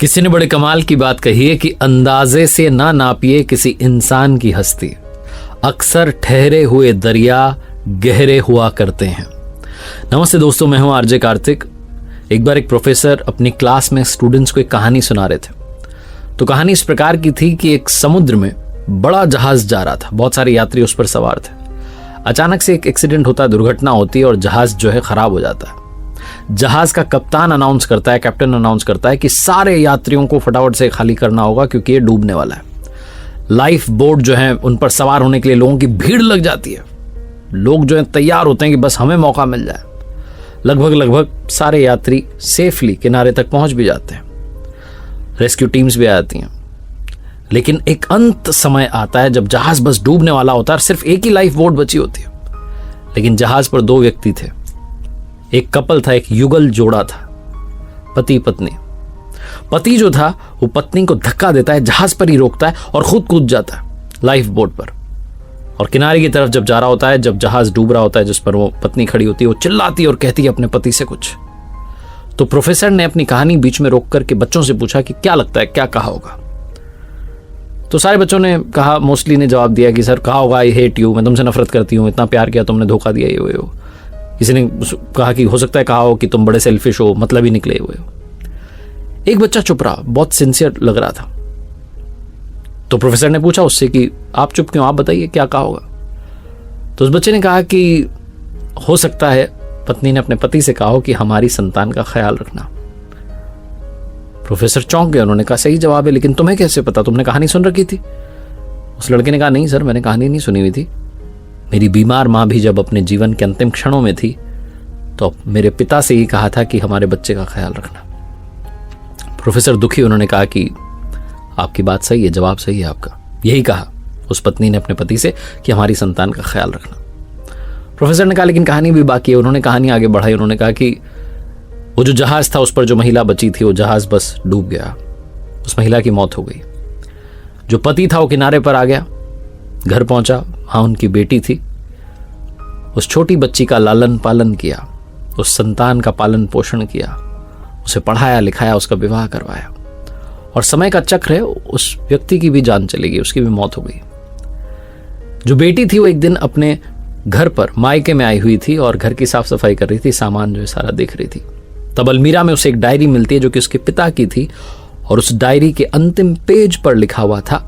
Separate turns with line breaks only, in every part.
किसी ने बड़े कमाल की बात कही है कि अंदाजे से ना नापिए किसी इंसान की हस्ती, अक्सर ठहरे हुए दरिया गहरे हुआ करते हैं। नमस्ते दोस्तों, मैं हूं आरजे कार्तिक। एक बार एक प्रोफेसर अपनी क्लास में स्टूडेंट्स को एक कहानी सुना रहे थे। तो कहानी इस प्रकार की थी कि एक समुद्र में बड़ा जहाज जा रहा था, बहुत सारे यात्री उस पर सवार थे। अचानक से एक एक्सीडेंट होता है, दुर्घटना होती है और जहाज जो है खराब हो जाता है। जहाज का कप्तान अनाउंस करता है, कैप्टन अनाउंस करता है कि सारे यात्रियों को फटाफट से खाली करना होगा क्योंकि ये डूबने वाला है। लाइफ बोट जो है उन पर सवार होने के लिए लोगों की भीड़ लग जाती है। लोग जो है तैयार होते हैं कि बस हमें मौका मिल जाए। लगभग सारे यात्री सेफली किनारे तक पहुंच भी जाते हैं, रेस्क्यू टीम्स भी आ जाती हैं। लेकिन एक अंत समय आता है जब जहाज बस डूबने वाला होता है। सिर्फ एक ही लाइफ बोट बची होती है, लेकिन जहाज पर दो व्यक्ति थे। एक कपल था, एक युगल जोड़ा था, पति पत्नी। पति जो था वो पत्नी को धक्का देता है, जहाज पर ही रोकता है और खुद कूद जाता है लाइफ बोट पर। और किनारे की तरफ जब जा रहा होता है, जब जहाज डूब रहा होता है, जिस पर वो पत्नी खड़ी होती है, वो चिल्लाती है और कहती है अपने पति से कुछ। तो प्रोफेसर ने अपनी कहानी बीच में रोक करके बच्चों से पूछा कि क्या लगता है, क्या कहा होगा। तो सारे बच्चों ने कहा, मोस्टली ने जवाब दिया कि सर कहा होगा आई हेट यू, मैं तुमसे नफरत करती हूँ, इतना प्यार किया तुमने धोखा दिया, ये हो। किसी ने कहा कि हो सकता है कहा हो कि तुम बड़े सेल्फिश हो, मतलब ही निकले हुए हो। एक बच्चा चुप रहा, बहुत सिंसियर लग रहा था। तो प्रोफेसर ने पूछा उससे कि आप चुप क्यों, आप बताइए क्या कहा होगा। तो उस बच्चे ने कहा कि हो सकता है पत्नी ने अपने पति से कहा हो कि हमारी संतान का ख्याल रखना। प्रोफेसर चौंक गए, उन्होंने कहा सही जवाब है, लेकिन तुम्हें कैसे पता, तुमने कहानी सुन रखी थी। उस लड़के ने कहा नहीं सर, मैंने कहानी नहीं सुनी हुई थी। मेरी बीमार माँ भी जब अपने जीवन के अंतिम क्षणों में थी तो मेरे पिता से ही कहा था कि हमारे बच्चे का ख्याल रखना। प्रोफेसर दुखी, उन्होंने कहा कि आपकी बात सही है, जवाब सही है आपका। यही कहा उस पत्नी ने अपने पति से कि हमारी संतान का ख्याल रखना। प्रोफेसर ने कहा लेकिन कहानी भी बाकी है। उन्होंने कहानी आगे बढ़ाई, उन्होंने कहा कि वो जो जहाज था उस पर जो महिला बची थी, वो जहाज बस डूब गया, उस महिला की मौत हो गई। जो पति था वो किनारे पर आ गया, घर पहुंचा, वहां उनकी बेटी थी। उस छोटी बच्ची का लालन पालन किया, उस संतान का पालन पोषण किया, उसे पढ़ाया लिखाया, उसका विवाह करवाया। और समय का चक्र है, उस व्यक्ति की भी जान चली गई, उसकी भी मौत हो गई। जो बेटी थी वो एक दिन अपने घर पर मायके में आई हुई थी और घर की साफ सफाई कर रही थी, सामान जो है सारा देख रही थी। तब अलमीरा में उसे एक डायरी मिलती है जो कि उसके पिता की थी। और उस डायरी के अंतिम पेज पर लिखा हुआ था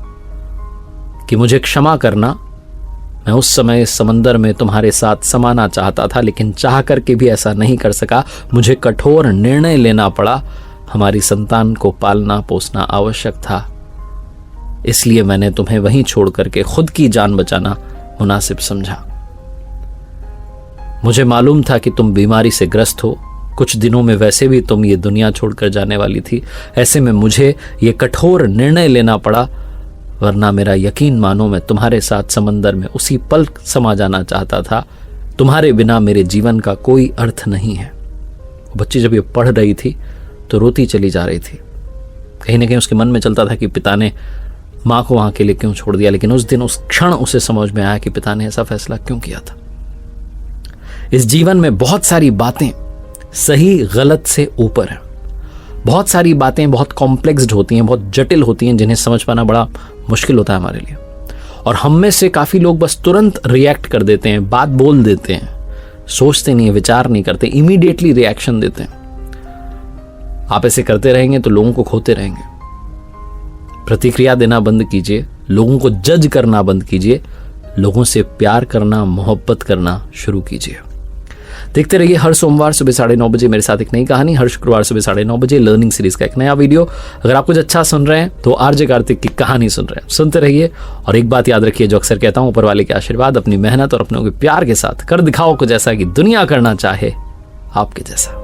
कि मुझे क्षमा करना, मैं उस समय समंदर में तुम्हारे साथ समाना चाहता था, लेकिन चाह करके भी ऐसा नहीं कर सका। मुझे कठोर निर्णय लेना पड़ा, हमारी संतान को पालना पोसना आवश्यक था, इसलिए मैंने तुम्हें वहीं छोड़ करके खुद की जान बचाना मुनासिब समझा। मुझे मालूम था कि तुम बीमारी से ग्रस्त हो, कुछ दिनों में वैसे भी तुम ये दुनिया छोड़कर जाने वाली थी। ऐसे में मुझे ये कठोर निर्णय लेना पड़ा, वरना मेरा यकीन मानो मैं तुम्हारे साथ समंदर में उसी पल समा जाना चाहता था। तुम्हारे बिना मेरे जीवन का कोई अर्थ नहीं है। बच्ची जब ये पढ़ रही थी तो रोती चली जा रही थी। कहीं ना कहीं उसके मन में चलता था कि पिता ने माँ को वहां के लिए क्यों छोड़ दिया। लेकिन उस दिन, उस क्षण उसे समझ में आया कि पिता ने ऐसा फैसला क्यों किया था। इस जीवन में बहुत सारी बातें सही गलत से ऊपर है। बहुत सारी बातें बहुत कॉम्प्लेक्स्ड होती हैं, बहुत जटिल होती हैं, जिन्हें समझ पाना बड़ा मुश्किल होता है हमारे लिए। और हम में से काफी लोग बस तुरंत रिएक्ट कर देते हैं, बात बोल देते हैं, सोचते नहीं, विचार नहीं करते, इमीडिएटली रिएक्शन देते हैं। आप ऐसे करते रहेंगे तो लोगों को खोते रहेंगे। प्रतिक्रिया देना बंद कीजिए, लोगों को जज करना बंद कीजिए, लोगों से प्यार करना, मोहब्बत करना शुरू कीजिए। देखते रहिए हर सोमवार सुबह 9:30 बजे मेरे साथ एक नई कहानी, हर शुक्रवार सुबह 9:30 बजे लर्निंग सीरीज का एक नया वीडियो। अगर आप कुछ अच्छा सुन रहे हैं तो आरजे कार्तिक की कहानी सुन रहे हैं, सुनते रहिए। और एक बात याद रखिए, जो अक्सर कहता हूं, ऊपर वाले के आशीर्वाद, अपनी मेहनत और अपनों के प्यार के साथ कर दिखाओ कुछ ऐसा कि दुनिया करना चाहे आपके जैसा।